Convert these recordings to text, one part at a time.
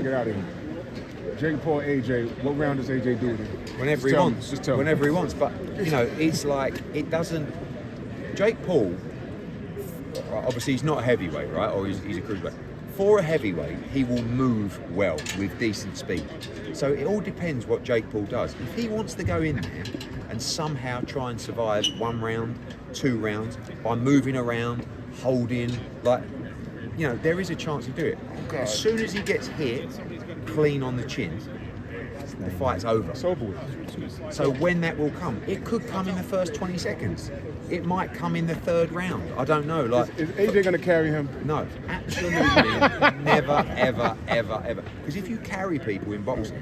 get out of here. Jake Paul, AJ, what round does AJ do with him? Whenever he wants. Just tell me. Whenever he wants. But, you know, it's like, it doesn't... Jake Paul, obviously he's not a heavyweight, right? Or he's a cruiserweight. For a heavyweight, he will move well with decent speed. So it all depends what Jake Paul does. If he wants to go in there and somehow try and survive 1 round, 2 rounds, by moving around, holding, like, you know, there is a chance to do it. As soon as he gets hit clean on the chin, the fight's over. It's over with. So when that will come, it could come in the first 20 seconds. It might come in the 3rd round. I don't know. Like, is AJ going to carry him? No, absolutely never, ever, ever, ever. Because if you carry people in boxing,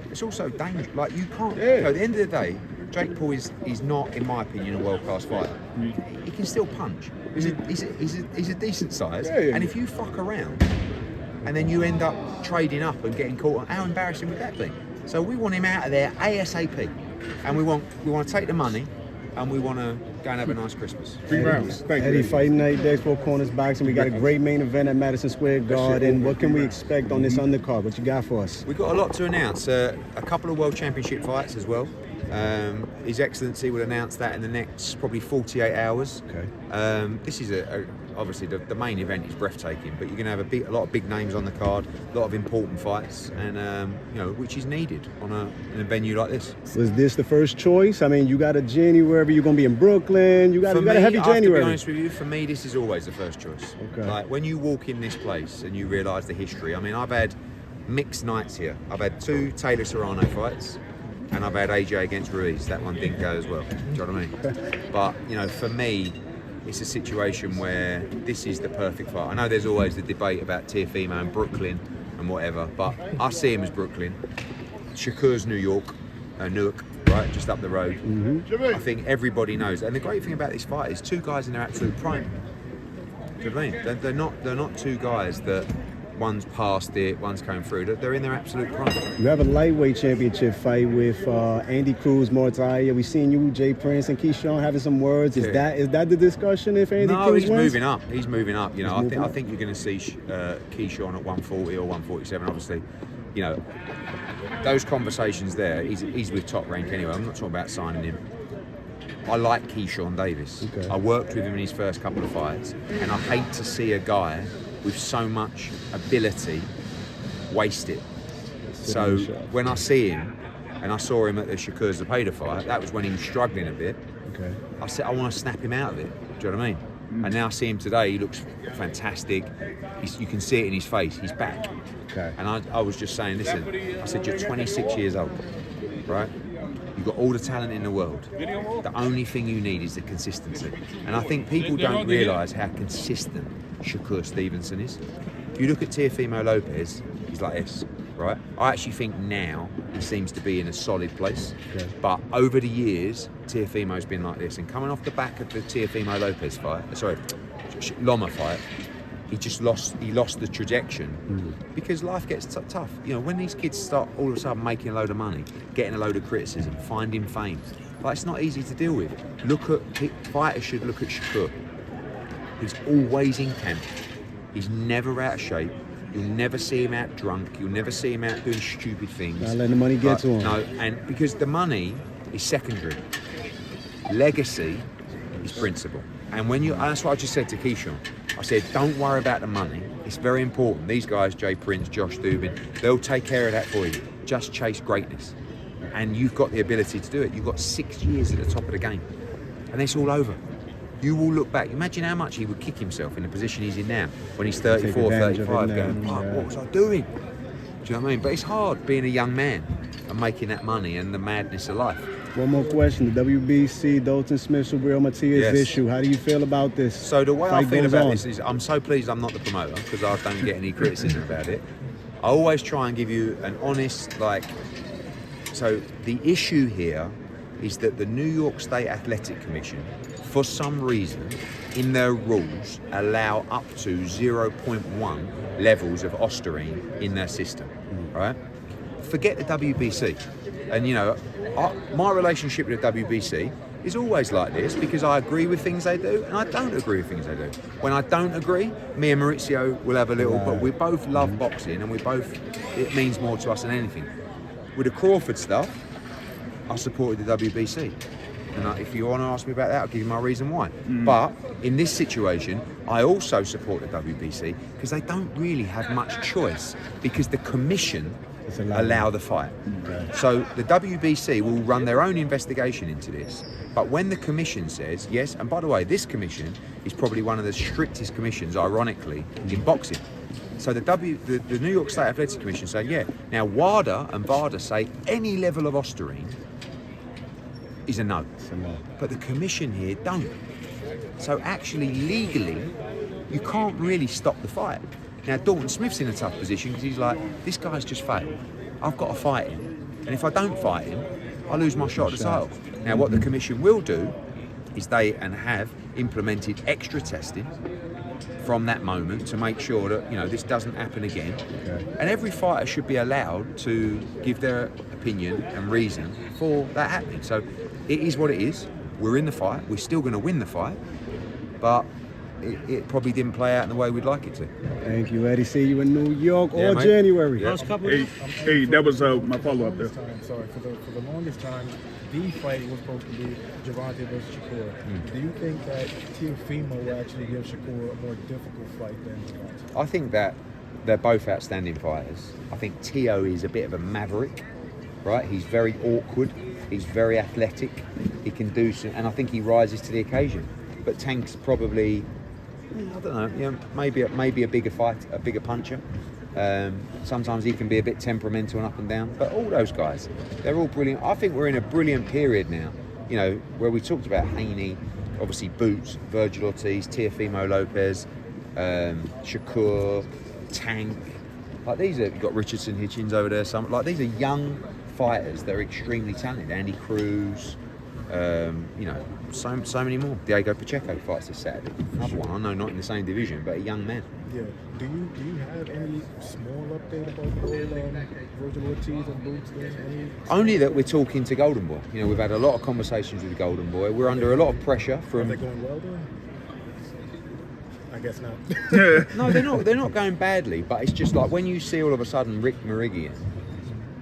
it's also dangerous. Like, you can't. Yeah. You know, at the end of the day, Jake Paul is not, in my opinion, a world-class fighter. He can still punch. He's a decent size. Yeah. And if you fuck around, and then you end up trading up and getting caught, how embarrassing would that be? So we want him out of there ASAP, and we want to take the money, and we want to go and have a nice Christmas. 3 rounds. Thank you. Eddie, Fight Night, Days 4 Corners Boxing. We got a great main event at Madison Square Garden. What can we expect on this undercard? What you got for us? We've got a lot to announce. A couple of World Championship fights as well. His Excellency will announce that in the next probably 48 hours. Okay. This is obviously the main event is breathtaking, but you're going to have a lot of big names on the card, a lot of important fights, and you know, which is needed in a venue like this. Was this the first choice? I mean, you got a January. You're going to be in Brooklyn. You got a heavy January. To be honest with you, for me, this is always the first choice. Okay. Like, when you walk in this place and you realise the history. I mean, I've had mixed nights here. I've had 2 Taylor Serrano fights, and I've had AJ against Ruiz. That one didn't go as well. Do you know what I mean? But, you know, for me, it's a situation where this is the perfect fight. I know there's always the debate about Teofimo and Brooklyn and whatever, but I see him as Brooklyn. Shakur's Newark, right, just up the road. I think everybody knows. And the great thing about this fight is 2 guys in their absolute prime. Do you know what I mean? They're not 2 guys that one's past it, one's coming through. They're in their absolute prime. You have a lightweight championship fight with Andy Cruz, Mortaia. We've seen you, Jay Prince, and Keyshawn having some words. Is that the discussion if Andy Cruz wins? No, he's moving up. He's moving up. You know, I think you're going to see Keyshawn at 140 or 147. Obviously, you know, those conversations there. He's with Top Rank anyway. I'm not talking about signing him. I like Keyshawn Davis. Okay. I worked with him in his first couple of fights, and I hate to see a guy with so much ability waste it. So when I see him, and I saw him at the Shakur Zepeda fight, that was when he was struggling a bit. Okay. I said, I want to snap him out of it. Do you know what I mean? And now I see him today, he looks fantastic. You can see it in his face, he's back. Okay. And I was just saying, listen, I said, you're 26 years old, right? You've got all the talent in the world. The only thing you need is the consistency. And I think people don't realise how consistent Shakur Stevenson is. If you look at Teofimo Lopez, he's like this, right? I actually think now he seems to be in a solid place. Okay. But over the years, Teofimo's been like this. And coming off the back of the Teofimo Lopez fight, Loma fight, he lost the trajectory because life gets tough. You know, when these kids start all of a sudden making a load of money, getting a load of criticism, finding fame, like, it's not easy to deal with. Fighters should look at Shakur. He's always in camp. He's never out of shape. You'll never see him out drunk. You'll never see him out doing stupid things. Not letting the money get to him. No, and because the money is secondary. Legacy is principle. And that's what I just said to Keyshawn. I said, don't worry about the money. It's very important. These guys, Jay Prince, Josh Dubin, they'll take care of that for you. Just chase greatness. And you've got the ability to do it. You've got 6 years at the top of the game. And it's all over. You will look back. Imagine how much he would kick himself in the position he's in now when he's 34, 35, going, what was I doing? Do you know what I mean? But it's hard being a young man and making that money and the madness of life. One more question. The WBC, Dalton Smith, Subriel Matias issue. How do you feel about this? So the way I feel about this is I'm so pleased I'm not the promoter because I don't get any criticism about it. I always try and give you an honest, so the issue here is that the New York State Athletic Commission, for some reason, in their rules, allow up to 0.1 levels of ostarine in their system, right? Forget the WBC. And my relationship with the WBC is always like this because I agree with things they do and I don't agree with things they do. When I don't agree, me and Maurizio will have a little, but we both love boxing and it means more to us than anything. With the Crawford stuff, I supported the WBC. And if you want to ask me about that, I'll give you my reason why. But in this situation, I also support the WBC because they don't really have much choice because the commission allow the fight. So the WBC will run their own investigation into this. But when the commission says yes, and by the way, this commission is probably one of the strictest commissions, ironically, in boxing. So the New York State Athletics Commission say, yeah. Now WADA and VADA say any level of Osterine is a no. But the commission here don't. So actually, legally, you can't really stop the fight. Now Dalton Smith's in a tough position because he's like, this guy's just failed. I've got to fight him. And if I don't fight him, I lose my shot at the title. Now what the commission will do is they have implemented extra testing from that moment to make sure that this doesn't happen again. And every fighter should be allowed to give their opinion and reason for that happening. So it is what it is. We're in the fight. We're still going to win the fight, but it probably didn't play out in the way we'd like it to. Thank you, Eddie. See you in New York Yeah, all mate. January. Yeah. Hey, that was my follow-up there. Sorry, for the longest time, the fight was supposed to be Gervonta versus Shakur. Do you think that Teofimo will actually give Shakur a more difficult fight than Gervonta? I think that they're both outstanding fighters. I think Teo is a bit of a maverick, right? He's very awkward. He's very athletic. He can do some, and I think he rises to the occasion. But Tank's probably, I don't know, maybe a bigger fight, a bigger puncher. Sometimes he can be a bit temperamental and up and down. But all those guys, they're all brilliant. I think we're in a brilliant period now. Where we talked about Haney, obviously Boots, Virgil Ortiz, Teofimo Lopez, Shakur, Tank. Like these are, you've got Richardson Hitchens over there. These are young fighters that are extremely talented. Andy Cruz, so many more. Diego Pacheco fights this Saturday. Another one, I know not in the same division, but a young man. Yeah. Do you have any small update about the whole Virgil Ortiz and Boots thing? Only that we're talking to Golden Boy. We've had a lot of conversations with Golden Boy. We're under a lot of pressure Are from. they going well then? I guess not. No, they're not. They're not going badly. But it's just like when you see all of a sudden Rick Merigian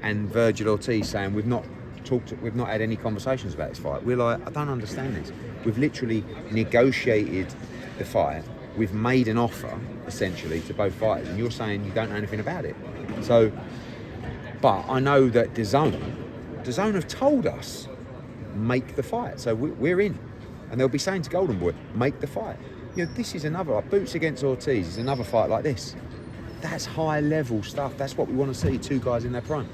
and Virgil Ortiz saying we've not had any conversations about this fight. We're like, I don't understand this. We've literally negotiated the fight. We've made an offer, essentially, to both fighters, and you're saying you don't know anything about it. So, but I know that DAZN have told us, make the fight. So we're in. And they'll be saying to Golden Boy, make the fight. This is another, like Boots against Ortiz is another fight like this. That's high level stuff. That's what we want to see, two guys in their prime.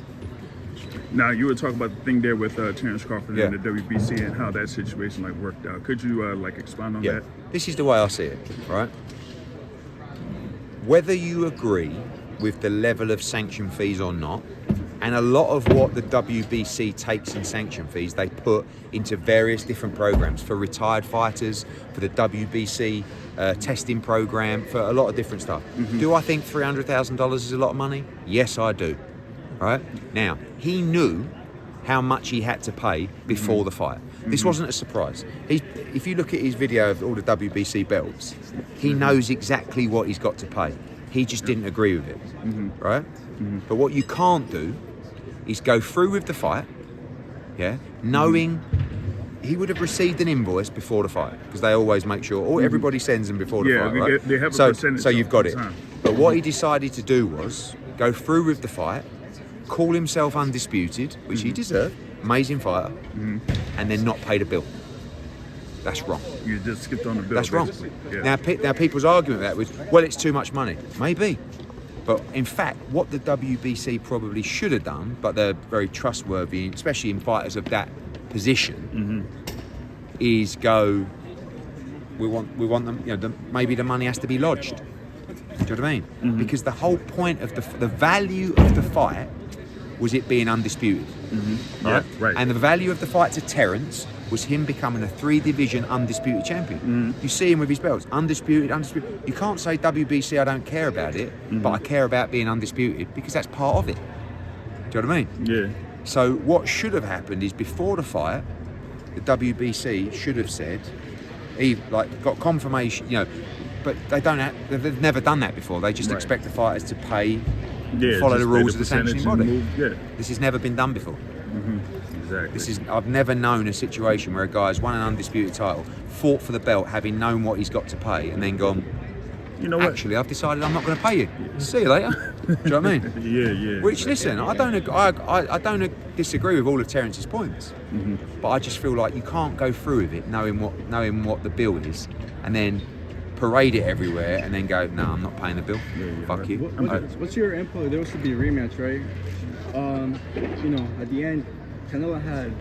Now, you were talking about the thing there with Terence Crawford Yeah. and the WBC and how that situation worked out. Could you expound on that? This is the way I see it, right? Whether you agree with the level of sanction fees or not, and a lot of what the WBC takes in sanction fees, they put into various different programs for retired fighters, for the WBC testing program, for a lot of different stuff. Do I think $300,000 is a lot of money? Yes, I do. Right? Now, he knew how much he had to pay before the fight. This wasn't a surprise. If you look at his video of all the WBC belts, he knows exactly what he's got to pay. He just didn't agree with it, right? But what you can't do is go through with the fight, knowing he would have received an invoice before the fight, because they always make sure, everybody sends them before the fight, right? They have a so percentage you've got of it. the time. But what he decided to do was go through with the fight, call himself undisputed, which he deserved, amazing fighter, and then not paid a bill. That's wrong. You just skipped on the bill. That's wrong. basically. Yeah. Now people's argument with that was, well, it's too much money. Maybe. But in fact, what the WBC probably should have done, but they're very trustworthy, especially in fighters of that position, is go, we want them, maybe the money has to be lodged. Do you know what I mean? Because the whole point of the value of the fight was it being undisputed. Yeah, right. And the value of the fight to Terence was him becoming a 3-division undisputed champion. You see him with his belts, undisputed. You can't say WBC, I don't care about it, but I care about being undisputed, because that's part of it. Do you know what I mean? Yeah. So what should have happened is before the fight, the WBC should have said, got confirmation, but they don't. They've never done that before. They just expect the fighters to pay, follow the rules of the sanctioning body. This has never been done before. Exactly. I've never known a situation where a guy's won an undisputed title, fought for the belt, having known what he's got to pay, and then gone, you know what? Actually, I've decided I'm not going to pay you. See you later. Do you know what I mean? Yeah. Which, listen, I don't disagree with all of Terence's points, but I just feel like you can't go through with it knowing what the bill is, and then parade it everywhere, and then go, no, I'm not paying the bill. Fuck you. What's your input? There was to be a rematch, right? At the end, Canelo had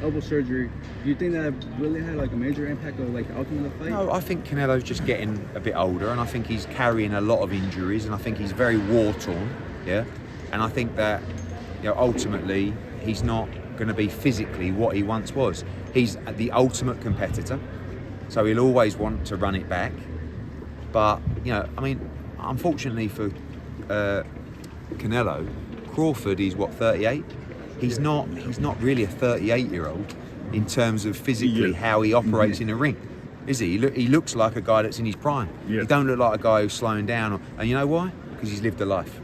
elbow surgery. Do you think that really had like a major impact on like the outcome of the fight? No, I think Canelo's just getting a bit older, and I think he's carrying a lot of injuries, and I think he's very war torn. Yeah, and I think that ultimately he's not going to be physically what he once was. He's the ultimate competitor, so he'll always want to run it back. But unfortunately for Canelo, Crawford is 38. He's not really a 38-year-old in terms of physically how he operates in the ring, is he? He looks like a guy that's in his prime. He don't look like a guy who's slowing down. And you know why? Because he's lived a life.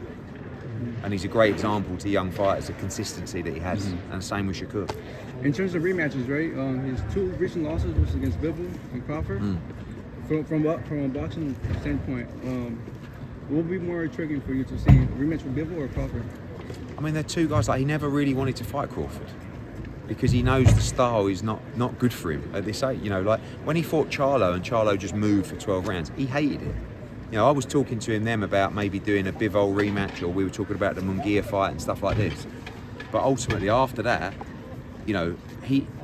And he's a great example to young fighters, the consistency that he has. And same with Shakur. In terms of rematches, right? His two recent losses was against Bivol and Crawford. From a boxing standpoint, what would be more intriguing for you to see, a rematch with Bivol or Crawford? I mean, they're two guys he never really wanted to fight Crawford because he knows the style is not good for him at this age. Like when he fought Charlo and Charlo just moved for 12 rounds, he hated it. I was talking to him then about maybe doing a Bivol rematch, or we were talking about the Munguia fight and stuff like this. But ultimately, after that,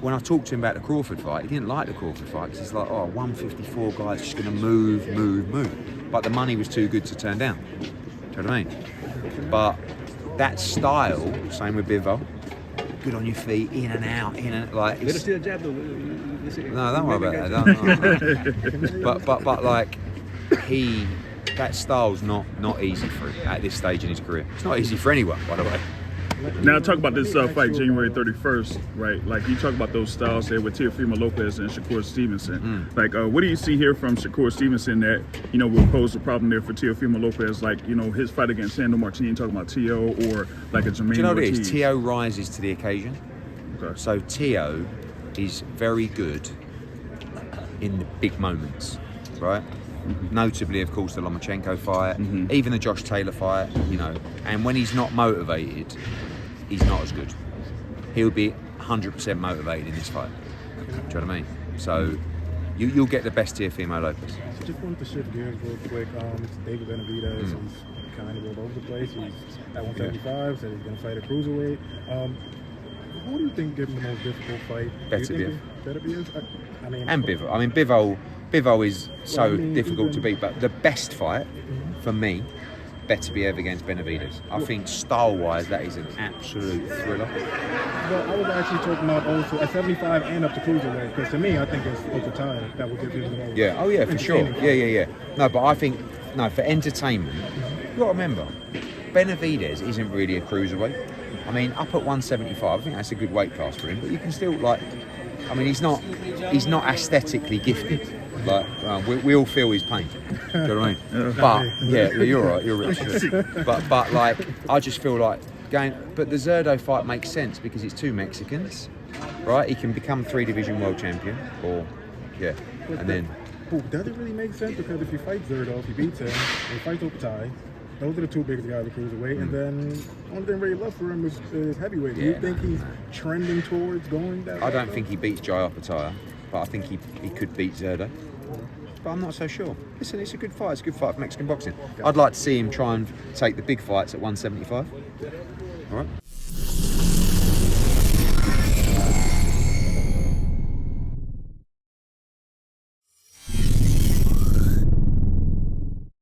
when I talked to him about the Crawford fight, he didn't like the Crawford fight because he's like, 154 guys just going to move. But the money was too good to turn down. Do you know what I mean? But that style, same with Bivol, good on your feet, in and out, like. Let us see the jab though. No, don't worry about that. But like, that style's not easy for him at this stage in his career. It's not easy for anyone, by the way. Now talk about this fight January 31st, right? Like you talk about those styles there with Teofimo Lopez and Shakur Stevenson. Like, what do you see here from Shakur Stevenson that will pose a problem there for Teofimo Lopez? Like, his fight against Sandor Martin, talking about Teo, or like a Jermaine. Do you know what it Ortiz? is? Teo rises to the occasion. Okay. So Teo is very good in the big moments, right? Notably, of course, the Lomachenko fight, even the Josh Taylor fight, and when he's not motivated, he's not as good. He'll be 100% motivated in this fight. Do you know what I mean? So you'll get the best Teofimo Lopez. So just wanted to shift gears real quick. David Benavidez, he's kind of all over the place. He's at 175, said he's going to fight a cruiserweight. Who do you think gives him the most difficult fight? Benavidez. I mean, And Bivol. I mean, Bivol is so difficult to beat, but the best fight for me, Beterbiev against Benavidez. I think style-wise, that is an absolute thriller. Well, I was actually talking about also at 75 and up to cruiserweight, because to me, I think it's the time that will give him the most. Yeah, for sure. Yeah. No, but I think, for entertainment, you've got to remember, Benavidez isn't really a cruiserweight. I mean, up at 175, I think that's a good weight class for him, but you can still, he's not aesthetically gifted. Like, we all feel his pain. Do you know what I mean? But you're right. You're rich. But I just feel like going. But the Zerdo fight makes sense because it's two Mexicans, right? He can become 3-division world champion, and then. Does it really make sense? Because if you fight Zerdo, if you beat him, and you fight Opatai, those are the two biggest guys at cruiserweight, and then only thing really left for him is heavyweight. Do you think he's trending towards going that way? I don't think he beats Jai Opataya, but I think he could beat Zerdo. But I'm not so sure. Listen, it's a good fight. It's a good fight for Mexican boxing. I'd like to see him try and take the big fights at 175. All right.